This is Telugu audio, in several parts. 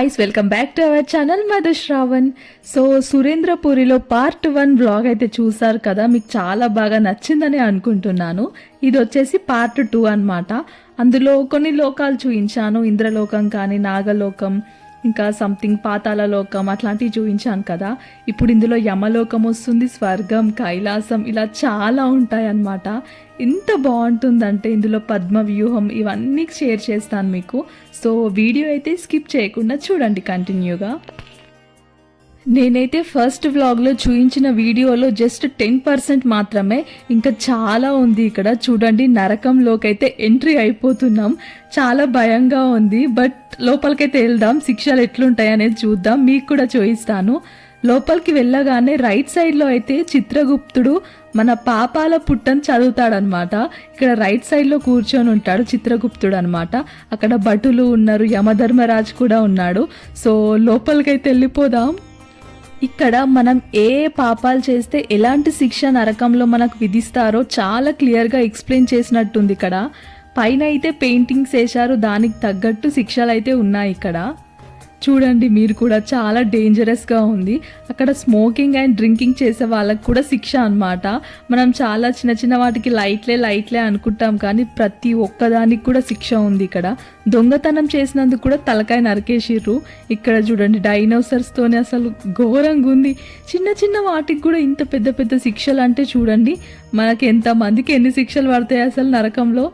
Guys, welcome back to our channel Madhu Shravan. So సురేంద్రపురిలో పార్ట్ 1 వ్లాగ్ అయితే చూసారు కదా, మీకు చాలా బాగా నచ్చిందని అనుకుంటున్నాను. ఇది వచ్చేసి పార్ట్ 2 అన్నమాట. అందులో కొన్ని లోకాలు చూపించాను, ఇంద్రలోకం కానీ నాగలోకం, ఇంకా సంథింగ్ పాతాళ లోకం అట్లాంటివి చూపించాను కదా. ఇప్పుడు ఇందులో యమలోకం వస్తుంది, స్వర్గం, కైలాసం, ఇలా చాలా ఉంటాయి అన్నమాట. ఎంత బాగుంటుందంటే ఇందులో పద్మ వ్యూహం ఇవన్నీ షేర్ చేస్తాను మీకు. సో వీడియో అయితే స్కిప్ చేయకుండా చూడండి కంటిన్యూగా. నేనైతే ఫస్ట్ వ్లాగ్లో చూపించిన వీడియోలో జస్ట్ 10% మాత్రమే, ఇంకా చాలా ఉంది ఇక్కడ చూడండి. నరకంలోకి అయితే ఎంట్రీ అయిపోతున్నాం. చాలా భయంగా ఉంది, బట్ లోపలికైతే వెళ్దాం, శిక్షలు ఎట్లుంటాయి అనేది చూద్దాం, మీకు కూడా చూపిస్తాను. లోపలికి వెళ్ళగానే రైట్ సైడ్లో అయితే చిత్రగుప్తుడు మన పాపాల పుట్టని చదువుతాడనమాట. ఇక్కడ రైట్ సైడ్లో కూర్చొని ఉంటాడు చిత్రగుప్తుడు అనమాట. అక్కడ భటులు ఉన్నారు, యమధర్మరాజు కూడా ఉన్నాడు. సో లోపలికైతే వెళ్ళిపోదాం. ఇక్కడ మనం ఏ పాపాలు చేస్తే ఎలాంటి శిక్ష నరకంలో మనకు విధిస్తారో చాలా క్లియర్గా ఎక్స్ప్లెయిన్ చేసినట్టుంది. ఇక్కడ పైన అయితే పెయింటింగ్స్ వేశారు, దానికి తగ్గట్టు శిక్షలు అయితే ఉన్నాయి ఇక్కడ. చూడండి మీరు కూడా, చాలా డేంజరస్గా ఉంది. అక్కడ స్మోకింగ్ అండ్ డ్రింకింగ్ చేసే వాళ్ళకి కూడా శిక్ష అనమాట. మనం చాలా చిన్న చిన్న వాటికి లైట్లే అనుకుంటాం, కానీ ప్రతి ఒక్కదానికి కూడా శిక్ష ఉంది ఇక్కడ. దొంగతనం చేసినందుకు కూడా తలకాయ నరికేసిర్రు. ఇక్కడ చూడండి డైనోసర్స్తోనే అసలు ఘోరంగా ఉంది. చిన్న చిన్న వాటికి కూడా ఇంత పెద్ద పెద్ద శిక్షలు అంటే చూడండి మనకి ఎంతమందికి ఎన్ని శిక్షలు పడతాయి అసలు నరకంలో.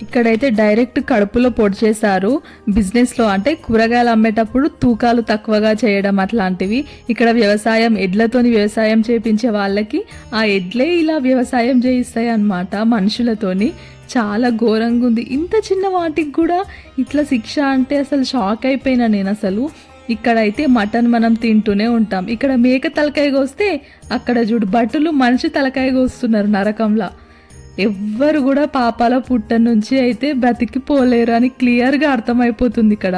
ఇక్కడైతే డైరెక్ట్ కడుపులో పొడి చేశారు. బిజినెస్లో అంటే కూరగాయలు అమ్మేటప్పుడు తూకాలు తక్కువగా చేయడం అట్లాంటివి. ఇక్కడ వ్యవసాయం, ఎడ్లతోని వ్యవసాయం చేయించే వాళ్ళకి ఆ ఎడ్లే ఇలా వ్యవసాయం చేయిస్తాయి అన్నమాట మనుషులతోని. చాలా ఘోరంగా ఉంది. ఇంత చిన్న వాటికి కూడా ఇట్లా శిక్ష అంటే అసలు షాక్ అయిపోయినా నేను అసలు. ఇక్కడైతే మటన్ మనం తింటూనే ఉంటాం. ఇక్కడ మేక తలకాయ కోస్తే అక్కడ చూడు భటులు మనిషి తలకాయ కోస్తున్నారు నరకంలా. ఎవ్వరు కూడా పాపాల పుట్ట నుంచి అయితే బ్రతికిపోలేరు అని క్లియర్గా అర్థమైపోతుంది ఇక్కడ.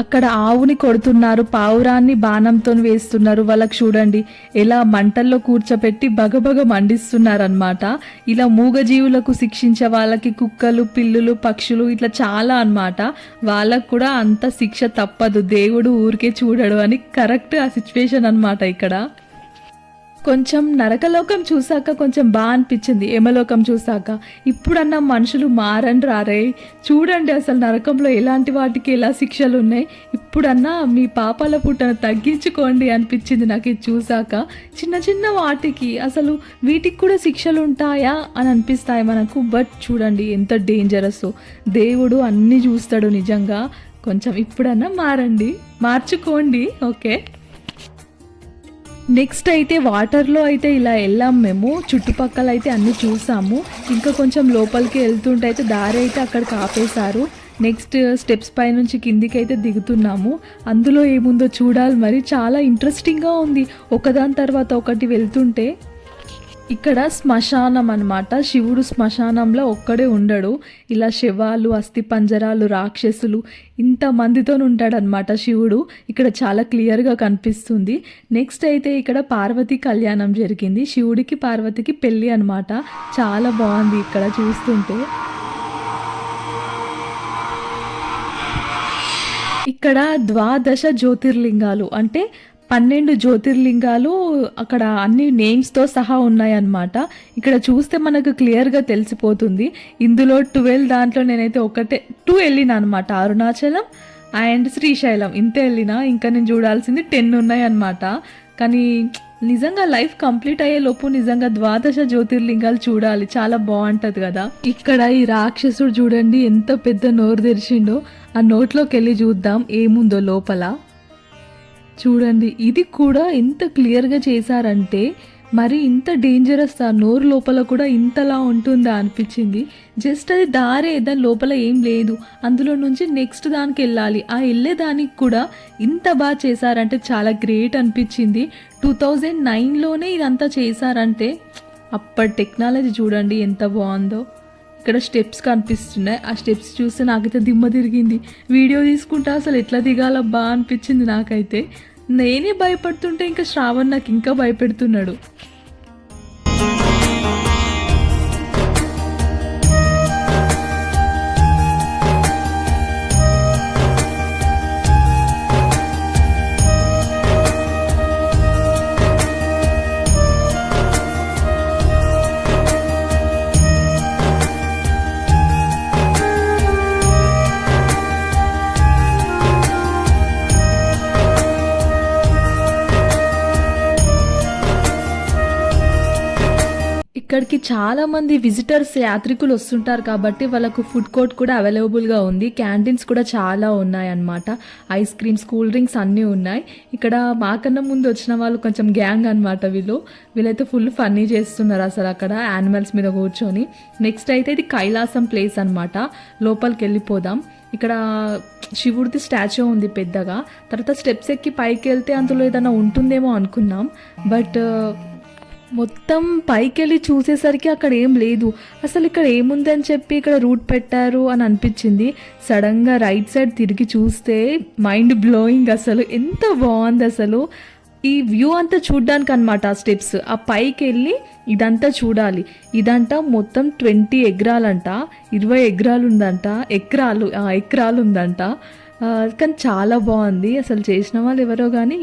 అక్కడ ఆవుని కొడుతున్నారు, పావురాన్ని బాణంతో వేస్తున్నారు. వాళ్ళకి చూడండి ఎలా మంటల్లో కూర్చోపెట్టి బగబగ మండిస్తున్నారనమాట. ఇలా మూగజీవులకు శిక్షించే వాళ్ళకి కుక్కలు, పిల్లులు, పక్షులు ఇట్లా చాలా అన్నమాట. వాళ్ళకు కూడా అంత శిక్ష తప్పదు, దేవుడు ఊరికే చూడడు అని కరెక్ట్ ఆ సిచ్యువేషన్ అన్నమాట ఇక్కడ. కొంచెం నరకలోకం చూసాక కొంచెం బాగా అనిపించింది, యమలోకం చూసాక. ఇప్పుడన్నా మనుషులు మారండి రారే, చూడండి అసలు నరకంలో ఎలాంటి వాటికి ఎలా శిక్షలు ఉన్నాయి. ఇప్పుడన్నా మీ పాపాల పుట్టను తగ్గించుకోండి అనిపించింది నాకు ఇది చూసాక. చిన్న చిన్న వాటికి అసలు వీటికి కూడా శిక్షలు ఉంటాయా అని అనిపిస్తాయి మనకు. బట్ చూడండి ఎంత డేంజరస్. దేవుడు అన్నీ చూస్తాడు నిజంగా. కొంచెం ఇప్పుడన్నా మారండి, మార్చుకోండి. ఓకే, నెక్స్ట్ అయితే వాటర్లో అయితే ఇలా వెళ్ళాం మేము. చుట్టుపక్కల అయితే అన్నీ చూసాము. ఇంకా కొంచెం లోపలికి వెళ్తుంటే అయితే దారి అయితే అక్కడికి ఆపేశారు. నెక్స్ట్ స్టెప్స్ పై నుంచి కిందికి అయితే దిగుతున్నాము. అందులో ఏముందో చూడాలి మరి, చాలా ఇంట్రెస్టింగ్గా ఉంది ఒకదాని తర్వాత ఒకటి వెళ్తుంటే. ఇక్కడ శ్మశానం అన్నమాట. శివుడు శ్మశానంలో ఒక్కడే ఉండడు. ఇలా శవాలు, అస్థి పంజరాలు, రాక్షసులు ఇంతమందితో ఉంటాడనమాట శివుడు. ఇక్కడ చాలా క్లియర్గా కనిపిస్తుంది. నెక్స్ట్ అయితే ఇక్కడ పార్వతి కళ్యాణం జరిగింది. శివుడికి పార్వతికి పెళ్ళి అనమాట. చాలా బాగుంది ఇక్కడ చూస్తుంటే. ఇక్కడ ద్వాదశ జ్యోతిర్లింగాలు అంటే 12 జ్యోతిర్లింగాలు అక్కడ అన్ని నేమ్స్తో సహా ఉన్నాయన్నమాట. ఇక్కడ చూస్తే మనకు క్లియర్గా తెలిసిపోతుంది. ఇందులో 12 దాంట్లో నేనైతే 2 వెళ్ళినా అనమాట. అరుణాచలం అండ్ శ్రీశైలం ఇంతే వెళ్ళినా. ఇంకా నేను చూడాల్సింది 10 ఉన్నాయన్నమాట. కానీ నిజంగా లైఫ్ కంప్లీట్ అయ్యే లోపు నిజంగా ద్వాదశ జ్యోతిర్లింగాలు చూడాలి, చాలా బాగుంటుంది కదా. ఇక్కడ ఈ రాక్షసుడు చూడండి ఎంత పెద్ద నోరు తెరిచిండో. ఆ నోట్లోకి వెళ్ళి చూద్దాం ఏముందో లోపల. చూడండి ఇది కూడా ఎంత క్లియర్గా చేశారంటే మరి ఇంత డేంజరస్. ఆ నోరు లోపల కూడా ఇంతలా ఉంటుందా అనిపించింది. జస్ట్ అది దారే, దాని లోపల ఏం లేదు. అందులో నుంచి నెక్స్ట్ దానికి వెళ్ళాలి. ఆ వెళ్ళే దానికి కూడా ఇంత బాగా చేశారంటే చాలా గ్రేట్ అనిపించింది. 2009లోనే ఇదంతా చేశారంటే అప్పటి టెక్నాలజీ చూడండి ఎంత బాగుందో. ఇక్కడ స్టెప్స్ కనిపిస్తున్నాయి. ఆ స్టెప్స్ చూస్తే నాకైతే దిమ్మ తిరిగింది. వీడియో తీసుకుంటా అసలు ఎట్లా దిగాలబ్బా అనిపించింది నాకైతే. నేనే భయపడుతుంటే ఇంకా శ్రావణ్ నాకు ఇంకా భయపెడుతున్నాడు. ఇక్కడికి చాలా మంది విజిటర్స్ యాత్రికులు వస్తుంటారు కాబట్టి వాళ్ళకు ఫుడ్ కోర్ట్ కూడా అవైలబుల్గా ఉంది. క్యాంటీన్స్ కూడా చాలా ఉన్నాయన్నమాట. ఐస్ క్రీమ్స్, కూల్ డ్రింక్స్ అన్నీ ఉన్నాయి. ఇక్కడ మాకన్నా ముందు వచ్చిన వాళ్ళు కొంచెం గ్యాంగ్ అనమాట వీళ్ళైతే ఫుల్ ఫన్నీ చేస్తున్నారు అసలు అక్కడ యానిమల్స్ మీద కూర్చొని. నెక్స్ట్ అయితే ఇది కైలాసం ప్లేస్ అనమాట. లోపలికి వెళ్ళిపోదాం. ఇక్కడ శివుడిది స్టాచ్యూ ఉంది పెద్దగా. తర్వాత స్టెప్స్ ఎక్కి పైకి వెళ్తే అందులో ఏదైనా ఉంటుందేమో అనుకున్నాం. బట్ మొత్తం పైకి వెళ్ళి చూసేసరికి అక్కడ ఏం లేదు. అసలు ఇక్కడ ఏముందని చెప్పి ఇక్కడ రూట్ పెట్టారు అని అనిపించింది. సడన్గా రైట్ సైడ్ తిరిగి చూస్తే మైండ్ బ్లోయింగ్. అసలు ఎంత బాగుంది అసలు ఈ వ్యూ అంతా చూడ్డానికి అనమాట. ఆ స్టెప్స్ ఆ పైకి వెళ్ళి ఇదంతా చూడాలి. ఇదంతా మొత్తం 20 ఎకరాలంట, 20 ఎకరాలు ఉందంట, ఎకరాలు ఉందంట. కానీ చాలా బాగుంది అసలు. చేసిన వాళ్ళు ఎవరో కానీ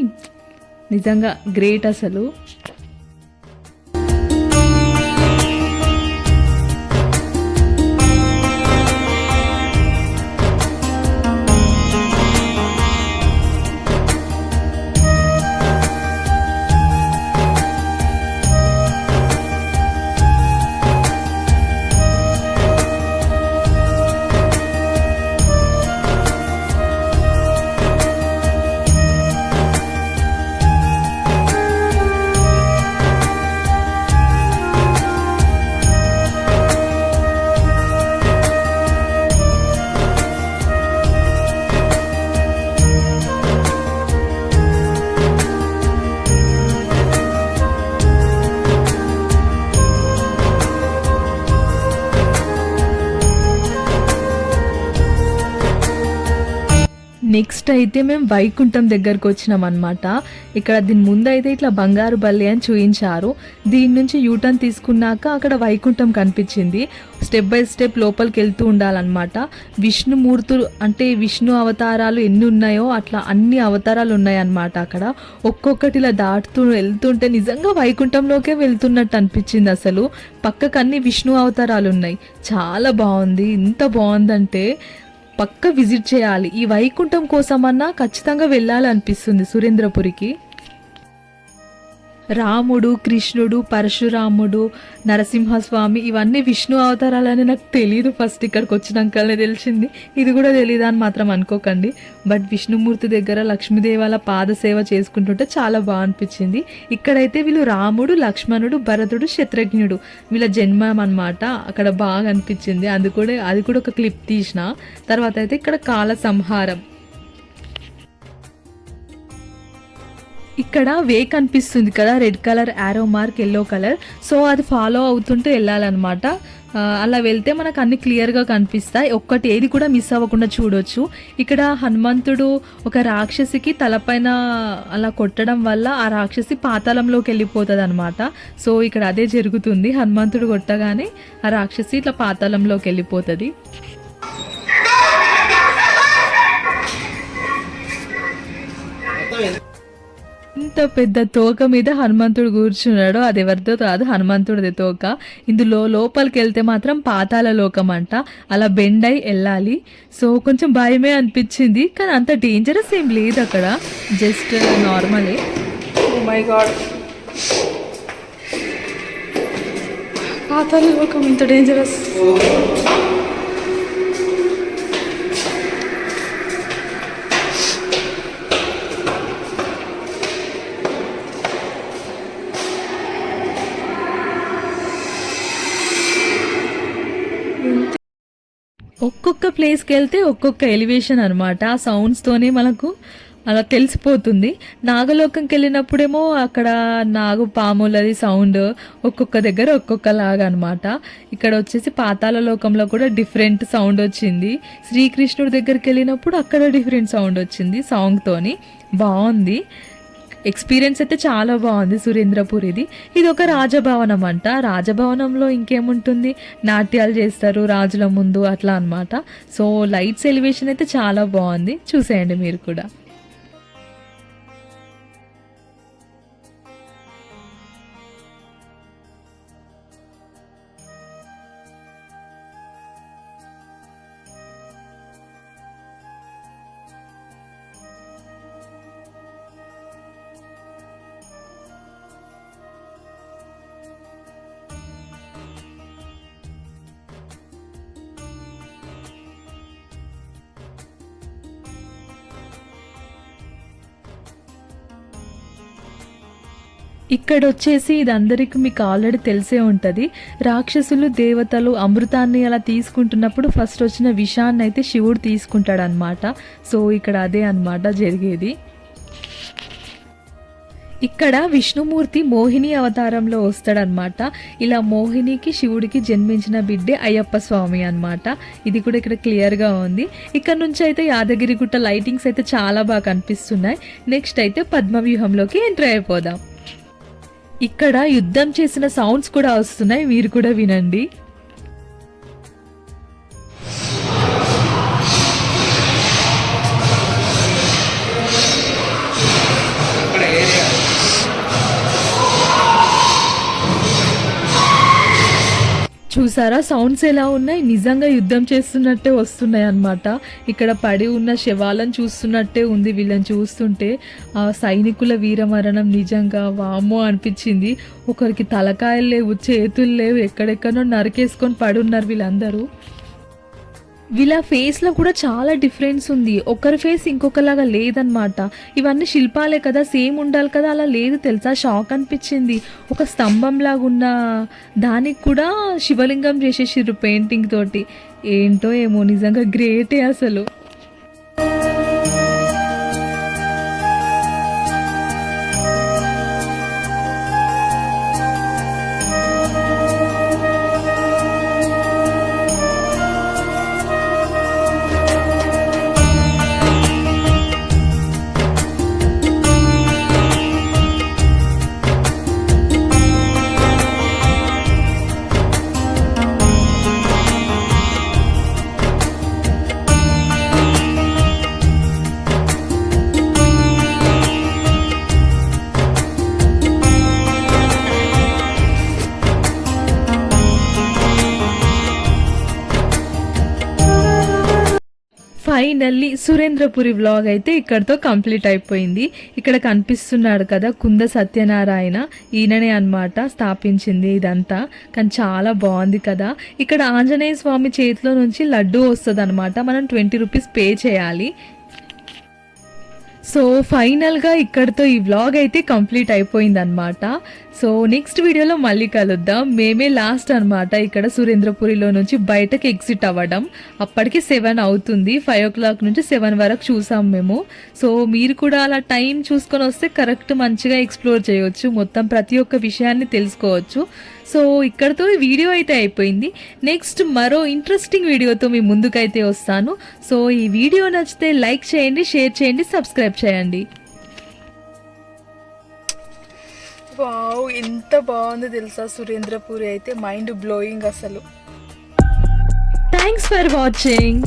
నిజంగా గ్రేట్ అసలు. నెక్స్ట్ అయితే మేము వైకుంఠం దగ్గరకు వచ్చినాం అనమాట. ఇక్కడ దీని ముందు అయితే ఇట్లా బంగారు బల్లి అని చూయించారు. దీని నుంచి యూటర్న్ తీసుకున్నాక అక్కడ వైకుంఠం కనిపించింది. స్టెప్ బై స్టెప్ లోపలికి వెళ్తూ ఉండాలన్నమాట. విష్ణుమూర్తులు అంటే విష్ణు అవతారాలు ఎన్ని ఉన్నాయో అట్లా అన్ని అవతారాలు ఉన్నాయన్నమాట. అక్కడ ఒక్కొక్కటి ఇలా దాటుతూ వెళ్తుంటే నిజంగా వైకుంఠంలోకే వెళ్తున్నట్టు అనిపించింది అసలు. పక్కకు అన్ని విష్ణు అవతారాలు ఉన్నాయి. చాలా బాగుంది. ఎంత బాగుందంటే పక్క విజిట్ చేయాలి. ఈ వైకుంఠం కోసమన్నా ఖచ్చితంగా వెళ్ళాలనిపిస్తుంది సురేంద్రపురికి. రాముడు, కృష్ణుడు, పరశురాముడు, నరసింహస్వామి ఇవన్నీ విష్ణు అవతారాలని నాకు తెలియదు. ఫస్ట్ ఇక్కడికి వచ్చినాకనే తెలిసింది. ఇది కూడా తెలియదు అని మాత్రం అనుకోకండి. బట్ విష్ణుమూర్తి దగ్గర లక్ష్మీదేవాల పాద సేవ చేసుకుంటుంటే చాలా బాగా అనిపించింది. ఇక్కడైతే వీళ్ళు రాముడు, లక్ష్మణుడు, భరతుడు, శత్రుఘ్నుడు వీళ్ళ జన్మం అనమాట. అక్కడ బాగా అనిపించింది. అది కూడా ఒక క్లిప్ తీసిన. తర్వాత అయితే ఇక్కడ కాల సంహారం. ఇక్కడ వే కనిపిస్తుంది కదా, red colour arrow mark, yellow colour. So అది ఫాలో అవుతుంటూ వెళ్ళాలన్నమాట. అలా వెళ్తే మనకు అన్ని క్లియర్గా కనిపిస్తాయి. ఒక్కటి ఏది కూడా మిస్ అవ్వకుండా చూడొచ్చు. ఇక్కడ హనుమంతుడు ఒక రాక్షసికి తలపైన అలా కొట్టడం వల్ల ఆ రాక్షసి పాతాళంలోకి వెళ్ళిపోతుంది అనమాట. సో ఇక్కడ అదే జరుగుతుంది. హనుమంతుడు కొట్టగానే ఆ రాక్షసి ఇట్లా పాతాళంలోకి వెళ్ళిపోతుంది. ఇంత పెద్ద తోక మీద హనుమంతుడు కూర్చున్నాడు. అది ఎవరిదో కాదు, హనుమంతుడిది తోక. ఇందులో లోపలికి వెళ్తే మాత్రం పాతాళ లోకం అంట. అలా బెండ్ అయి వెళ్ళాలి. సో కొంచెం భయమే అనిపించింది, కానీ అంత డేంజరస్ ఏం లేదు అక్కడ, జస్ట్ నార్మలే. ఓ మై గాడ్, పాతాళ లోకం ఇంత డేంజరస్. ఒక్కొక్క ప్లేస్కి వెళ్తే ఒక్కొక్క ఎలివేషన్ అనమాట. ఆ సౌండ్స్తోనే మనకు అలా తెలిసిపోతుంది. నాగలోకంకి వెళ్ళినప్పుడేమో అక్కడ నాగు పాములది సౌండ్ ఒక్కొక్క దగ్గర ఒక్కొక్కలాగా అనమాట. ఇక్కడ వచ్చేసి పాతాళ లోకంలో కూడా డిఫరెంట్ సౌండ్ వచ్చింది. శ్రీకృష్ణుడి దగ్గరికి వెళ్ళినప్పుడు అక్కడ డిఫరెంట్ సౌండ్ వచ్చింది సాంగ్తోని. బాగుంది. ఎక్స్పీరియన్స్ అయితే చాలా బాగుంది సురేంద్రపురిది. ఇది ఒక రాజభవనం అంట. రాజభవనంలో ఇంకేముంటుంది, నాట్యాలు చేస్తారు రాజుల ముందు అట్లా అనమాట. సో లైట్స్ ఎలివేషన్ అయితే చాలా బాగుంది, చూసేయండి మీరు కూడా. ఇక్కడ వచ్చేసి ఇది అందరికీ మీకు ఆల్రెడీ తెలిసే ఉంటుంది. రాక్షసులు దేవతలు అమృతాన్ని అలా తీసుకుంటున్నప్పుడు ఫస్ట్ వచ్చిన విషాన్ని అయితే శివుడు తీసుకుంటాడనమాట. సో ఇక్కడ అదే అన్నమాట జరిగేది. ఇక్కడ విష్ణుమూర్తి మోహిని అవతారంలో వస్తాడనమాట. ఇలా మోహినికి శివుడికి జన్మించిన బిడ్డే అయ్యప్ప స్వామి అన్నమాట. ఇది కూడా ఇక్కడ క్లియర్గా ఉంది. ఇక్కడ నుంచి అయితే యాదగిరిగుట్ట లైటింగ్స్ అయితే చాలా బాగా కనిపిస్తున్నాయి. నెక్స్ట్ అయితే పద్మవ్యూహంలోకి ఎంటర్ అయిపోదాం. ఇక్కడ యుద్ధం చేసిన సౌండ్స్ కూడా వస్తున్నాయి, మీరు కూడా వినండి. చూసారా సౌండ్స్ ఎలా ఉన్నాయి, నిజంగా యుద్ధం చేస్తున్నట్టే వస్తున్నాయి అన్నమాట. ఇక్కడ పడి ఉన్న శవాలను చూస్తున్నట్టే ఉంది వీళ్ళని చూస్తుంటే. ఆ సైనికుల వీరమరణం నిజంగా వామ్మో అనిపించింది. ఒకరికి తలకాయలు లేవు, చేతులు లేవు, ఎక్కడెక్కడో నరికేసుకొని పడి ఉన్నారు వీళ్ళందరూ. వీళ్ళ ఫేస్లో కూడా చాలా డిఫరెన్స్ ఉంది. ఒకరి ఫేస్ ఇంకొకలాగా లేదనమాట. ఇవన్నీ శిల్పాలే కదా, సేమ్ ఉండాలి కదా, అలా లేదు తెలుసా. షాక్ అనిపించింది. ఒక స్తంభం లాగా ఉన్న దానికి కూడా శివలింగం చేసేసిర్రు పెయింటింగ్ తోటి. ఏంటో ఏమో నిజంగా గ్రేటే అసలు. ఫైనల్లీ సురేంద్రపురి వ్లాగ్ అయితే ఇక్కడతో కంప్లీట్ అయిపోయింది. ఇక్కడ కనిపిస్తున్నాడు కదా కుంద సత్యనారాయణ, ఈయననే అన్నమాట స్థాపించింది ఇదంతా. కానీ చాలా బాగుంది కదా. ఇక్కడ ఆంజనేయ స్వామి చేతిలో నుంచి లడ్డు వస్తుంది అనమాట. మనం 20 రూపీస్ పే చేయాలి. సో ఫైనల్గా ఇక్కడితో ఈ వ్లాగ్ అయితే కంప్లీట్ అయిపోయింది అనమాట. సో నెక్స్ట్ వీడియోలో మళ్ళీ కలుద్దాం. మేమే లాస్ట్ అనమాట ఇక్కడ సురేంద్రపురిలో నుంచి బయటకు ఎగ్జిట్ అవ్వడం. అప్పటికి 7 అవుతుంది. 5 o'clock నుంచి 7 వరకు చూసాం మేము. సో మీరు కూడా అలా టైం చూసుకొని వస్తే కరెక్ట్ మంచిగా ఎక్స్ప్లోర్ చేయవచ్చు, మొత్తం ప్రతి ఒక్క విషయాన్ని తెలుసుకోవచ్చు. సో ఇక్కడతో ఈ వీడియో అయితే అయిపోయింది. నెక్స్ట్ మరో ఇంట్రెస్టింగ్ వీడియోతో మీ ముందుకైతే వస్తాను. సో ఈ వీడియో నచ్చితే లైక్ చేయండి, షేర్ చేయండి, సబ్స్క్రైబ్ చేయండి. వావ్, ఎంత బాగుంది తెలుసా సురేంద్రపురి అయితే, మైండ్ బ్లోయింగ్ అసలు. Thanks for watching.